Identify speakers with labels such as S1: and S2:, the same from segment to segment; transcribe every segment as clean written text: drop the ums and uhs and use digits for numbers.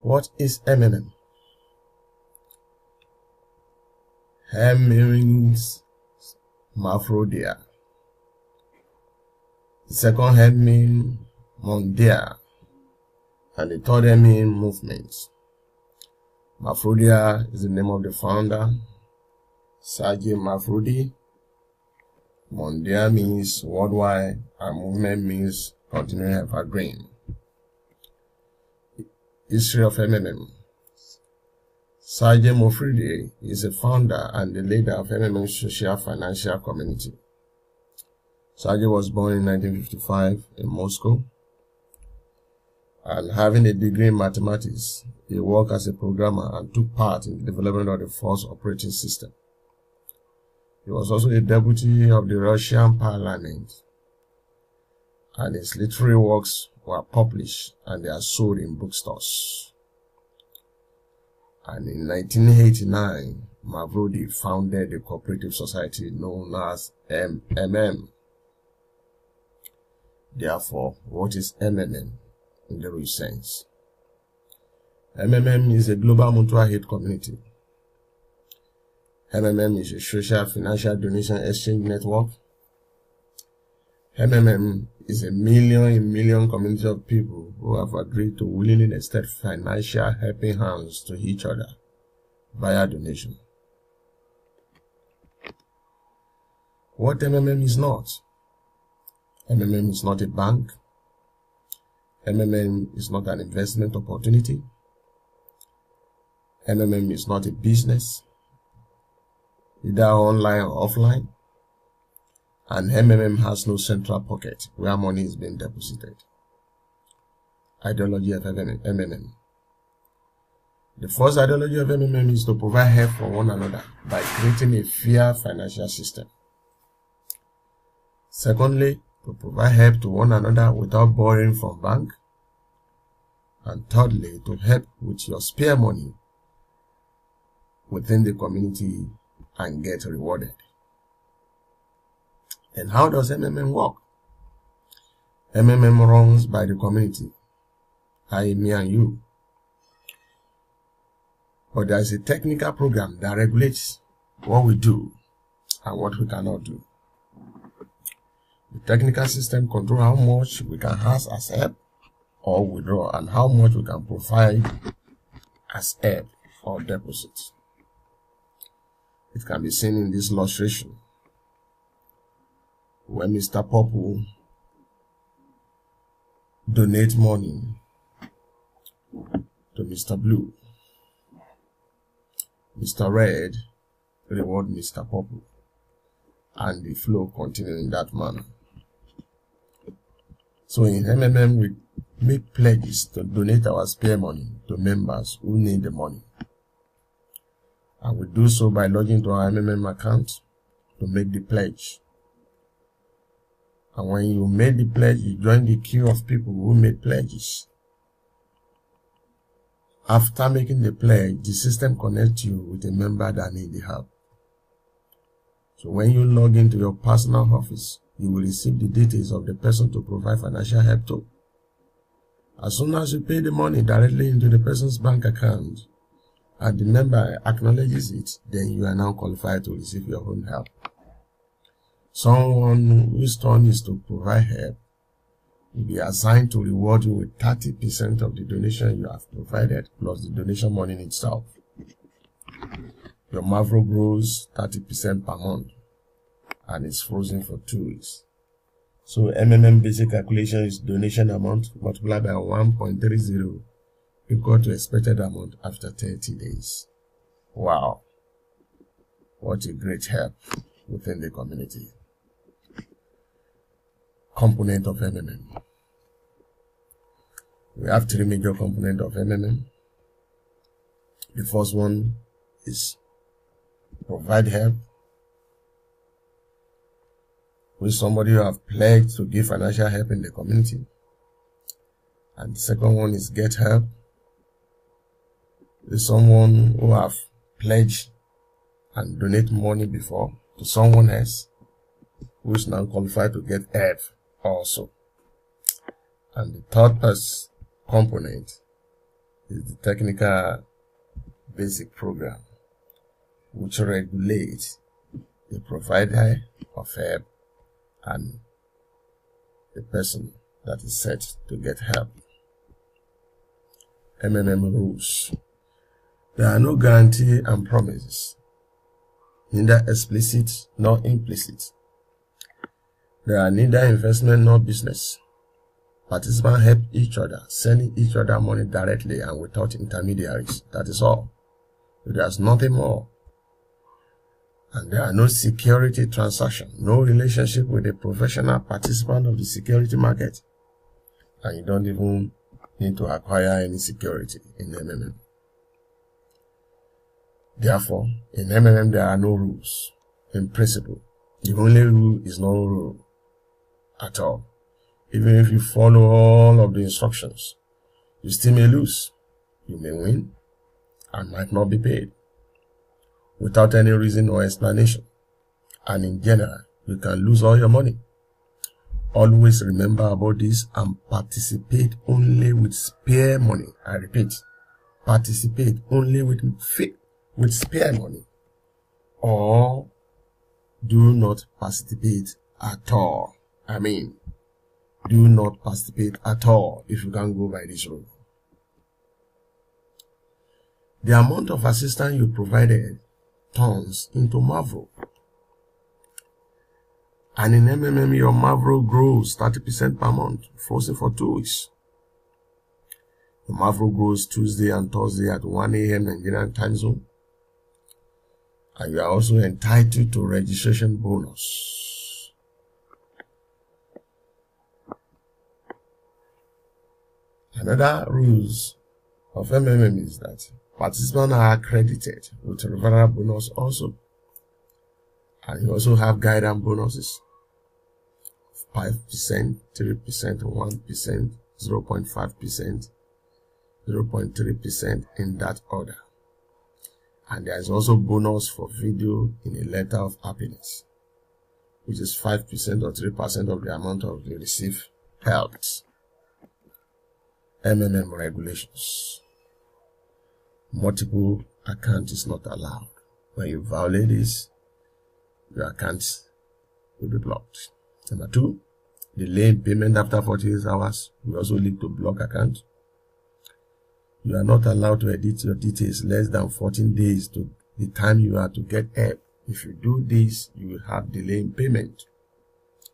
S1: What is MMM? M means Mafrodia. The second M means Mondia. And the third M means movement. Mafrodia is the name of the founder, Sergey Mafrodi. Mondia means worldwide, and movement means continuing evergreen. History of MMM. Sergey Mafrodi is a founder and the leader of MMM social financial community. Sergey was born in 1955 in Moscow, and having a degree in mathematics, he worked as a programmer and took part in the development of the first operating system. He was also a deputy of the Russian parliament, and his literary works were published and they are sold in bookstores. And in 1989, Mafrodi founded a cooperative society known as MMM. Therefore, what is MMM in the real sense? MMM is a global mutual aid community. MMM is a social financial donation exchange network. MMM is a million community of people who have agreed to willingly extend financial helping hands to each other via donation. What MMM is not? MMM is not a bank. MMM is not an investment opportunity. MMM is not a business, either online or offline. And MMM has no central pocket where money is being deposited. Ideology of MMM. The first ideology of MMM is to provide help for one another by creating a fair financial system. Secondly, to provide help to one another without borrowing from bank. And thirdly, to help with your spare money within the community and get rewarded. And how does MMM work? MMM runs by the community, i.e. me and you. But there is a technical program that regulates what we do and what we cannot do. The technical system controls how much we can ask as help or withdraw and how much we can provide as help or deposits. It can be seen in this illustration, when Mr. Purple donates money to Mr. Blue, Mr. Red reward Mr. Purple, and the flow continues in that manner. So in MMM, we make pledges to donate our spare money to members who need the money. And we do so by logging to our MMM account to make the pledge. And when you made the pledge, you join the queue of people who made pledges. After making the pledge, the system connects you with a member that needs the help. So when you log into your personal office, you will receive the details of the person to provide financial help to. As soon as you pay the money directly into the person's bank account, and the member acknowledges it, then you are now qualified to receive your own help. Someone whose turn is to provide help will be assigned to reward you with 30% of the donation you have provided, plus the donation money in itself. Your Mavro grows 30% per month, and it's frozen for 2 weeks. So MMM basic calculation is donation amount multiplied by 1.30 equal to expected amount after 30 days. Wow. What a great help within the community. Component of MMM. We have 3 major components of MMM. The first one is provide help. With somebody who have pledged to give financial help in the community. And the second one is get help. With someone who have pledged and donate money before to someone else who is now qualified to get help also. And the third component is the technical basic program which regulates the provider of help and the person that is set to get help. MMM rules. There are no guarantee and promises, neither explicit nor implicit. There are neither investment nor business. Participants help each other, sending each other money directly and without intermediaries. That is all. There's nothing more. And there are no security transactions, no relationship with a professional participant of the security market. And you don't even need to acquire any security in MMM. Therefore, in MMM there are no rules. In principle, the only rule is no rule at all. Even if you follow all of the instructions, you still may lose. You may win and might not be paid without any reason or explanation. And in general, you can lose all your money. Always remember about this and participate only with spare money. I repeat, participate only with spare money, or do not participate at all. Do not participate at all if you can't go by this rule. The amount of assistance you provided turns into Mavro. And in MMM, your Mavro grows 30% per month, frozen for 2 weeks. The Mavro grows Tuesday and Thursday at 1 a.m. Nigerian time zone. And you are also entitled to registration bonus. Another rules of MMM is that participants are accredited with referral bonus also. And you also have guidance bonuses. 5%, 3%, 1%, 0.5%, 0.3% in that order. And there is also bonus for video in a letter of happiness, which is 5% or 3% of the amount of the received help. MMM regulations. Multiple account is not allowed. When you violate this, your account will be blocked. Number 2, delay in payment after 48 hours will also lead to block account. You are not allowed to edit your details less than 14 days to the time you are to get help. If you do this, you will have delay in payment.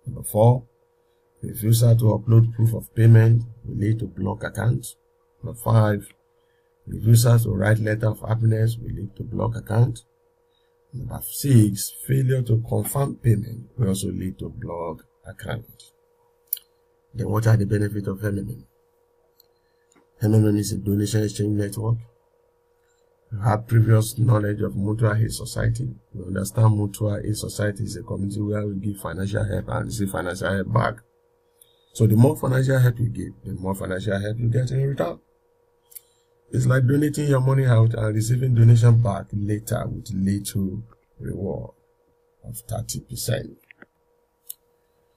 S1: Number 4, refusal to upload proof of payment will lead to block account. Number 5, refusal to write letter of happiness will lead to block account. Number 6, failure to confirm payment will also lead to block account. Then what are the benefits of MMM? MMM is a donation exchange network. You have previous knowledge of Mutual Aid Society. You understand Mutual Aid Society is a community where we give financial help and receive financial help back. So the more financial help you give, the more financial help you get in return. It's like donating your money out and receiving donation back later with little reward of 30%.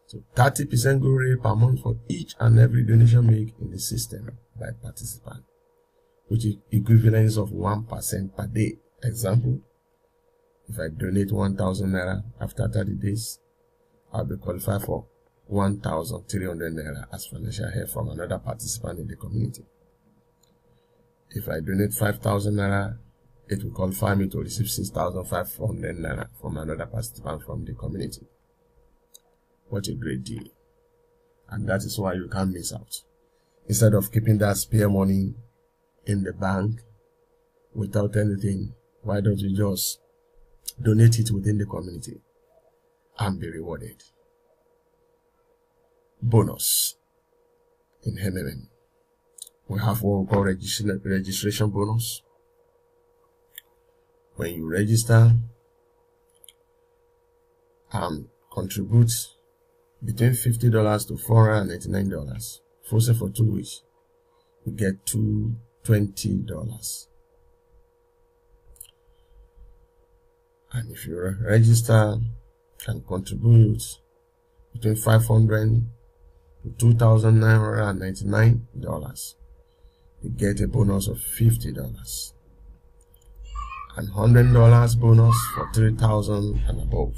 S1: So 30% go rate per month for each and every donation made in the system by participant, which is equivalent of 1% per day. Example, if I donate 1,000 naira after 30 days, I'll be qualified for 1,300 naira as financial help from another participant in the community. If I donate 5,000 naira, it will qualify me to receive 6,500 naira from another participant from the community. What a great deal. And that is why you can't miss out. Instead of keeping that spare money in the bank without anything, why don't you just donate it within the community and be rewarded? Bonus in MMM. We have what we call registration bonus. When you register and contribute between $50 to $499, frozen for 2 weeks, you get $220. And if you register and contribute between $500 to $2,999, you get a bonus of $50. And $100 bonus for 3,000 and above.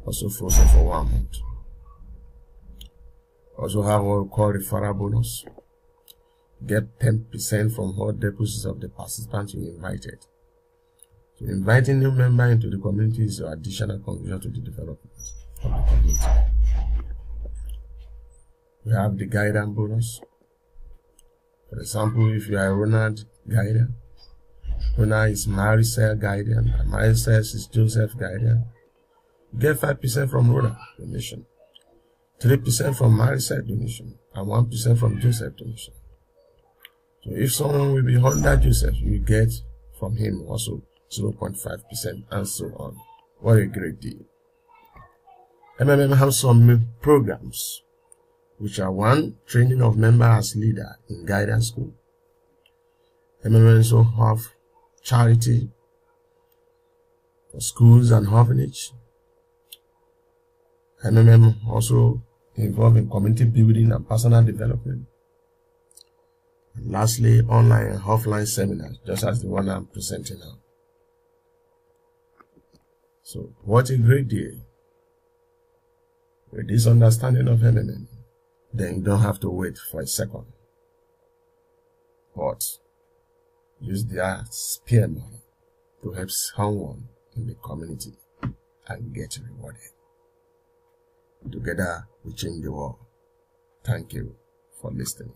S1: Also frozen for 1 month. Also have what we call referral bonus. Get 10% from all deposits of the participants you invited. So inviting new members into the community is your additional contribution to the development of the community. We have the guidance bonus. For example, if you are a Ronald guardian, Ronald is Maricel guardian, and Maricel is Joseph guardian, you get 5% from Ronald donation, 3% from Maricel donation, and 1% from Joseph donation. So if someone will be under Joseph, you get from him also 0.5% and so on. What a great deal. MMM has some programs, which are 1, training of members as leader in guidance school. MMM also have charity for schools and orphanage. MMM also involved in community building and personal development. And lastly, online and offline seminars, just as the one I'm presenting now. So, what a great day. With this understanding of MMM, then you don't have to wait for a second, but use their spare money to help someone in the community and get rewarded. Together we change the world. Thank you for listening.